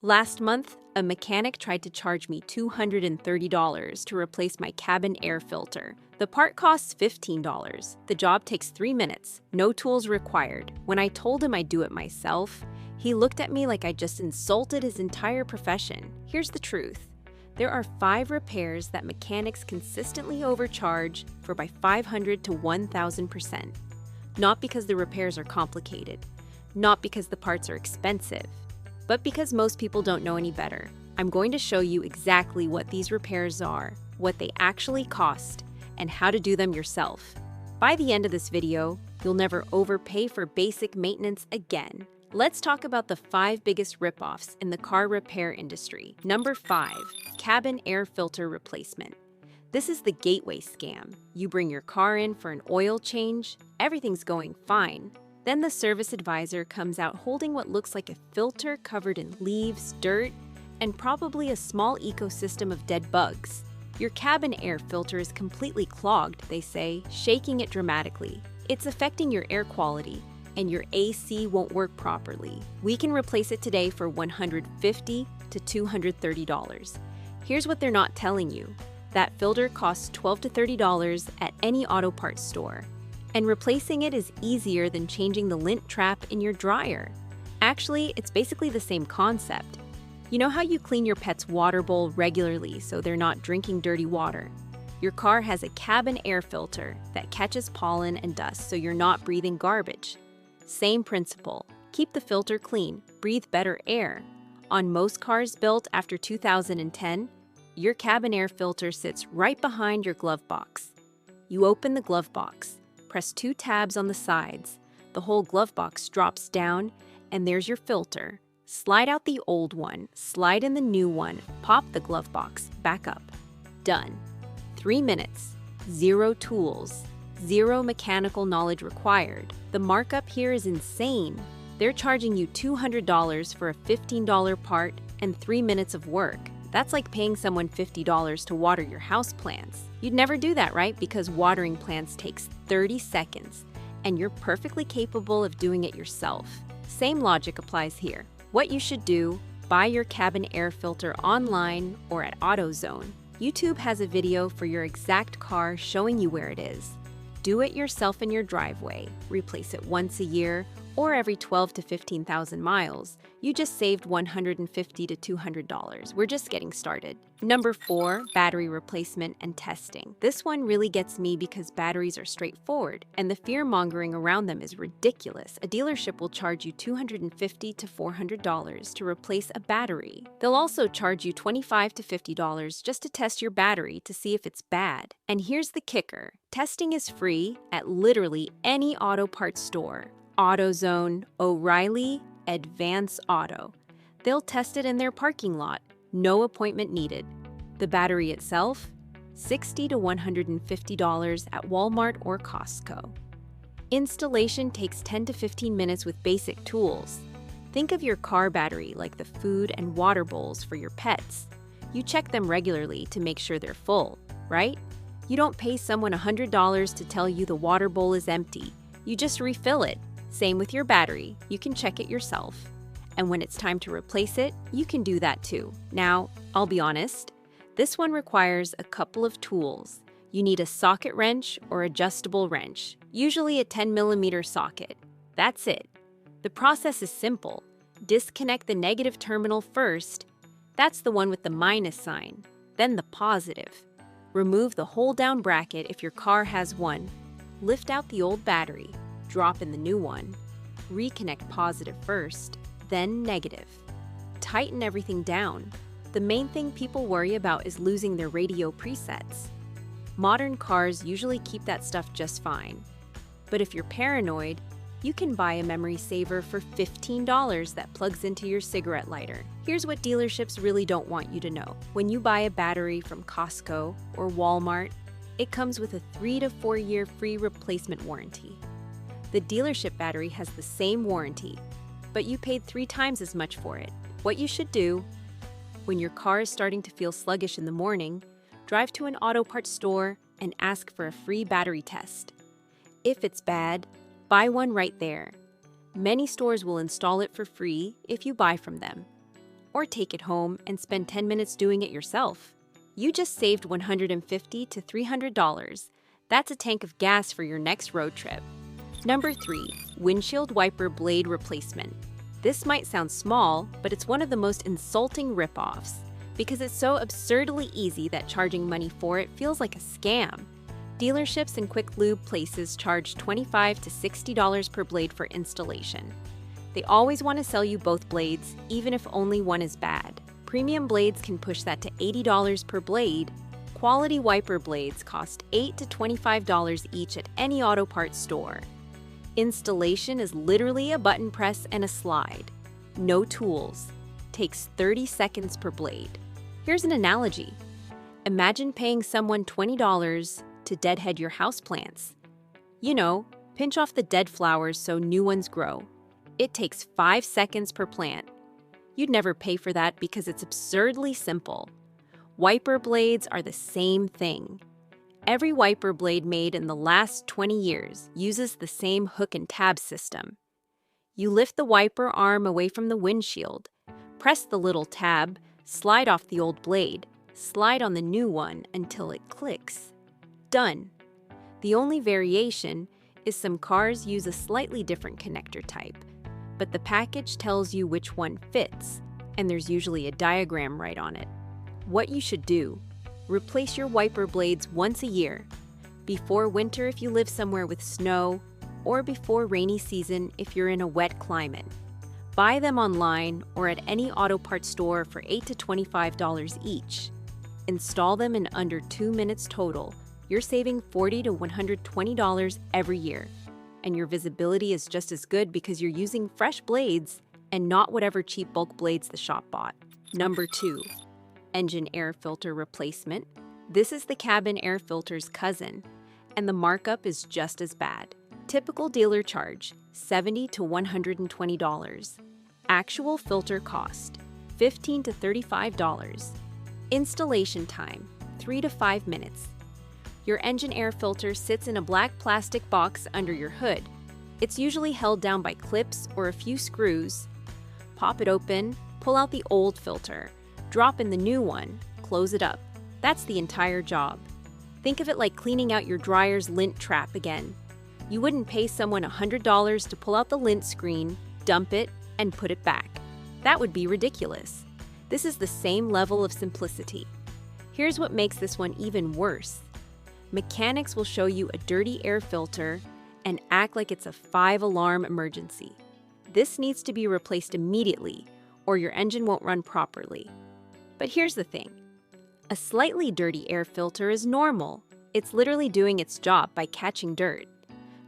Last month, a mechanic tried to charge me $230 to replace my cabin air filter. The part costs $15. The job takes 3 minutes, no tools required. When I told him I'd do it myself, he looked at me like I just insulted his entire profession. Here's the truth. There are 5 repairs that mechanics consistently overcharge for by 500 to 1,000%. Not because the repairs are complicated, not because the parts are expensive, but because most people don't know any better. I'm going to show you exactly what these repairs are, what they actually cost, and how to do them yourself. By the end of this video, you'll never overpay for basic maintenance again. Let's talk about the 5 biggest ripoffs in the car repair industry. Number 5, cabin air filter replacement. This is the gateway scam. You bring your car in for an oil change, everything's going fine. Then the service advisor comes out holding what looks like a filter covered in leaves, dirt, and probably a small ecosystem of dead bugs. Your cabin air filter is completely clogged, they say, shaking it dramatically. It's affecting your air quality, and your AC won't work properly. We can replace it today for $150 to $230. Here's what they're not telling you. That filter costs $12 to $30 at any auto parts store. And replacing it is easier than changing the lint trap in your dryer. Actually, it's basically the same concept. You know how you clean your pet's water bowl regularly so they're not drinking dirty water? Your car has a cabin air filter that catches pollen and dust so you're not breathing garbage. Same principle. Keep the filter clean, breathe better air. On most cars built after 2010, your cabin air filter sits right behind your glove box. You open the glove box, press 2 tabs on the sides, the whole glove box drops down, and there's your filter. Slide out the old one, slide in the new one, pop the glove box back up. Done. 3 minutes, 0 tools, 0 mechanical knowledge required. The markup here is insane. They're charging you $200 for a $15 part and 3 minutes of work. That's like paying someone $50 to water your houseplants. You'd never do that, right? Because watering plants takes 30 seconds, and you're perfectly capable of doing it yourself. Same logic applies here. What you should do, buy your cabin air filter online or at AutoZone. YouTube has a video for your exact car showing you where it is. Do it yourself in your driveway. Replace it once a year or every 12 to 15,000 miles. You just saved $150 to $200. We're just getting started. Number 4, battery replacement and testing. This one really gets me because batteries are straightforward, and the fear-mongering around them is ridiculous. A dealership will charge you $250 to $400 to replace a battery. They'll also charge you $25 to $50 just to test your battery to see if it's bad. And here's the kicker. Testing is free at literally any auto parts store. AutoZone, O'Reilly, Advance Auto. They'll test it in their parking lot, no appointment needed. The battery itself, $60 to $150 at Walmart or Costco. Installation takes 10 to 15 minutes with basic tools. Think of your car battery like the food and water bowls for your pets. You check them regularly to make sure they're full, right? You don't pay someone $100 to tell you the water bowl is empty. You just refill it. Same with your battery, you can check it yourself. And when it's time to replace it, you can do that too. Now, I'll be honest, this one requires a couple of tools. You need a socket wrench or adjustable wrench, usually a 10mm socket. That's it. The process is simple. Disconnect the negative terminal first. That's the one with the minus sign. Then the positive. Remove the hold-down bracket if your car has one. Lift out the old battery. Drop in the new one. Reconnect positive first, then negative. Tighten everything down. The main thing people worry about is losing their radio presets. Modern cars usually keep that stuff just fine. But if you're paranoid, you can buy a memory saver for $15 that plugs into your cigarette lighter. Here's what dealerships really don't want you to know. When you buy a battery from Costco or Walmart, it comes with a 3 to 4 year free replacement warranty. The dealership battery has the same warranty, but you paid 3 times as much for it. What you should do, when your car is starting to feel sluggish in the morning, drive to an auto parts store and ask for a free battery test. If it's bad, buy one right there. Many stores will install it for free if you buy from them. or take it home and spend 10 minutes doing it yourself. You just saved $150 to $300. That's a tank of gas for your next road trip. Number 3. Windshield wiper blade replacement. This might sound small, but it's one of the most insulting ripoffs because it's so absurdly easy that charging money for it feels like a scam. Dealerships and quick lube places charge $25 to $60 per blade for installation. They always want to sell you both blades, even if only one is bad. Premium blades can push that to $80 per blade. Quality wiper blades cost $8 to $25 each at any auto parts store. Installation is literally a button press and a slide. No tools. Takes 30 seconds per blade. Here's an analogy. Imagine paying someone $20 to deadhead your houseplants. You know, pinch off the dead flowers so new ones grow. It takes 5 seconds per plant. You'd never pay for that because it's absurdly simple. Wiper blades are the same thing. Every wiper blade made in the last 20 years uses the same hook and tab system. You lift the wiper arm away from the windshield, press the little tab, slide off the old blade, slide on the new one until it clicks. Done. The only variation is some cars use a slightly different connector type, but the package tells you which one fits, and there's usually a diagram right on it. What you should do: replace your wiper blades once a year, before winter if you live somewhere with snow, or before rainy season if you're in a wet climate. Buy them online or at any auto parts store for $8 to $25 each. Install them in under 2 minutes total. You're saving $40 to $120 every year, and your visibility is just as good because you're using fresh blades and not whatever cheap bulk blades the shop bought. Number 2. Engine air filter replacement. This is the cabin air filter's cousin, and the markup is just as bad. Typical dealer charge, $70 to $120. Actual filter cost, $15 to $35. Installation time, 3 to 5 minutes. Your engine air filter sits in a black plastic box under your hood. It's usually held down by clips or a few screws. Pop it open, pull out the old filter, drop in the new one, close it up. That's the entire job. Think of it like cleaning out your dryer's lint trap again. You wouldn't pay someone $100 to pull out the lint screen, dump it, and put it back. That would be ridiculous. This is the same level of simplicity. Here's what makes this one even worse. Mechanics will show you a dirty air filter and act like it's a 5-alarm emergency. This needs to be replaced immediately, or your engine won't run properly. But here's the thing. A slightly dirty air filter is normal. It's literally doing its job by catching dirt.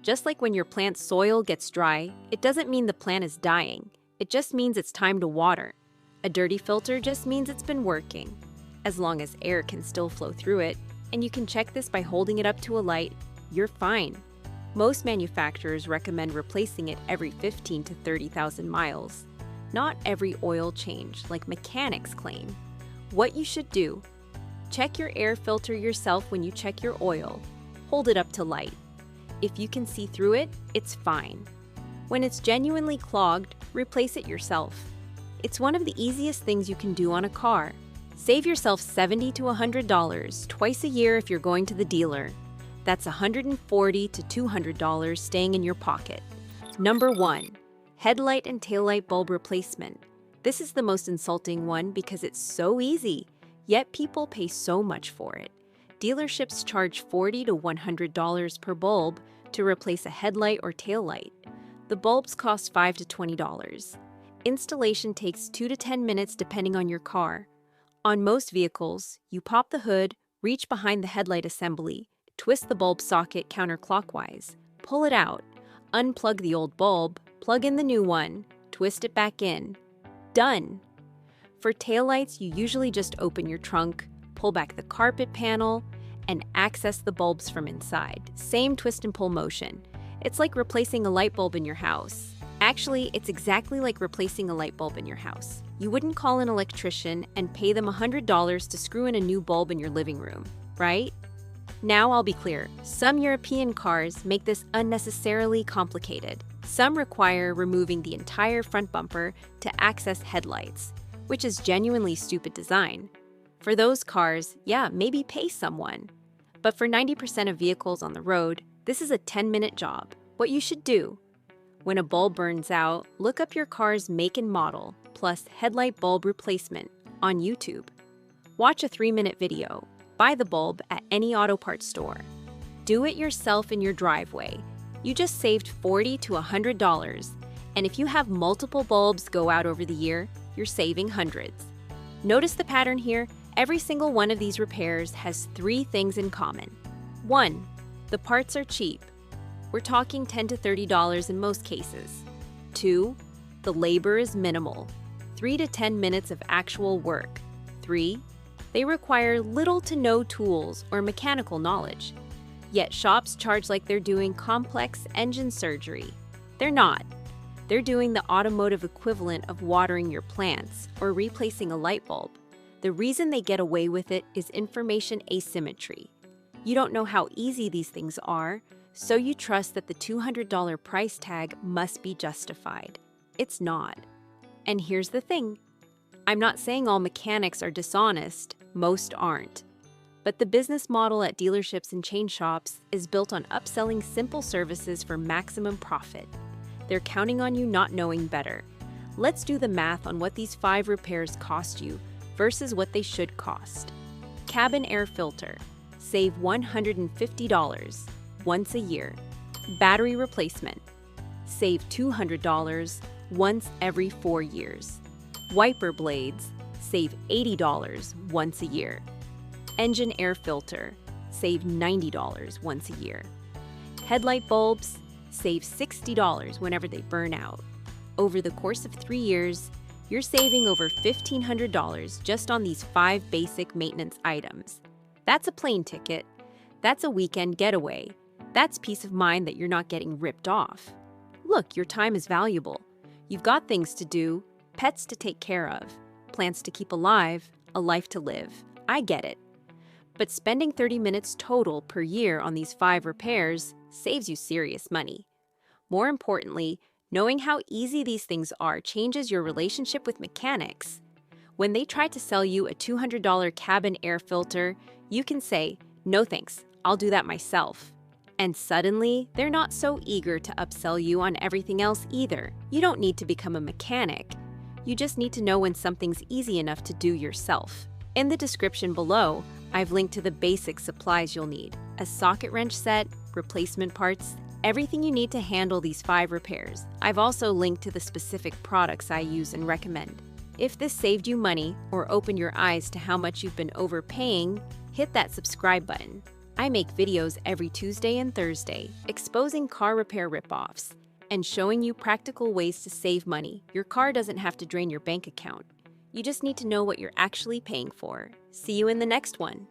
Just like when your plant's soil gets dry, it doesn't mean the plant is dying. It just means it's time to water. A dirty filter just means it's been working. As long as air can still flow through it, and you can check this by holding it up to a light, you're fine. Most manufacturers recommend replacing it every 15 to 30,000 miles. Not every oil change, like mechanics claim. What you should do: check your air filter yourself when you check your oil. Hold it up to light. If you can see through it, it's fine. When it's genuinely clogged, replace it yourself. It's one of the easiest things you can do on a car. Save yourself $70 to $100 twice a year if you're going to the dealer. That's $140 to $200 staying in your pocket. Number 1. Headlight and taillight bulb replacement. This is the most insulting one because it's so easy, yet people pay so much for it. Dealerships charge $40 to $100 per bulb to replace a headlight or taillight. The bulbs cost $5 to $20. Installation takes 2 to 10 minutes depending on your car. On most vehicles, you pop the hood, reach behind the headlight assembly, twist the bulb socket counterclockwise, pull it out, unplug the old bulb, plug in the new one, twist it back in. Done! For taillights, you usually just open your trunk, pull back the carpet panel, and access the bulbs from inside. Same twist and pull motion. It's like replacing a light bulb in your house. Actually, it's exactly like replacing a light bulb in your house. You wouldn't call an electrician and pay them $100 to screw in a new bulb in your living room, right? Now I'll be clear. Some European cars make this unnecessarily complicated. Some require removing the entire front bumper to access headlights, which is genuinely stupid design. For those cars, yeah, maybe pay someone. But for 90% of vehicles on the road, this is a 10-minute job. What you should do: when a bulb burns out, look up your car's make and model, plus headlight bulb replacement on YouTube. Watch a 3-minute video. Buy the bulb at any auto parts store. Do it yourself in your driveway. You just saved $40 to $100. And if you have multiple bulbs go out over the year, you're saving hundreds. Notice the pattern here? Every single one of these repairs has 3 things in common. 1. The parts are cheap. We're talking $10 to $30 in most cases. 2. The labor is minimal. 3 to 10 minutes of actual work. 3. They require little to no tools or mechanical knowledge. Yet shops charge like they're doing complex engine surgery. They're not. They're doing the automotive equivalent of watering your plants or replacing a light bulb. The reason they get away with it is information asymmetry. You don't know how easy these things are, so you trust that the $200 price tag must be justified. It's not. And here's the thing. I'm not saying all mechanics are dishonest, most aren't. But the business model at dealerships and chain shops is built on upselling simple services for maximum profit. They're counting on you not knowing better. Let's do the math on what these 5 repairs cost you versus what they should cost. Cabin air filter. Save $150 once a year. Battery replacement. Save $200 once every 4 years. Wiper blades. Save $80 once a year. Engine air filter. Save $90 once a year. Headlight bulbs. Save $60 whenever they burn out. Over the course of 3 years, you're saving over $1,500 just on these 5 basic maintenance items. That's a plane ticket. That's a weekend getaway. That's peace of mind that you're not getting ripped off. Look, your time is valuable. You've got things to do, pets to take care of, plants to keep alive, a life to live. I get it. But spending 30 minutes total per year on these 5 repairs saves you serious money. More importantly, knowing how easy these things are changes your relationship with mechanics. When they try to sell you a $200 cabin air filter, you can say, "No thanks, I'll do that myself." And suddenly, they're not so eager to upsell you on everything else either. You don't need to become a mechanic. You just need to know when something's easy enough to do yourself. In the description below, I've linked to the basic supplies you'll need: a socket wrench set, replacement parts, everything you need to handle these 5 repairs. I've also linked to the specific products I use and recommend. If this saved you money or opened your eyes to how much you've been overpaying, hit that subscribe button. I make videos every Tuesday and Thursday exposing car repair ripoffs and showing you practical ways to save money. Your car doesn't have to drain your bank account. You just need to know what you're actually paying for. See you in the next one.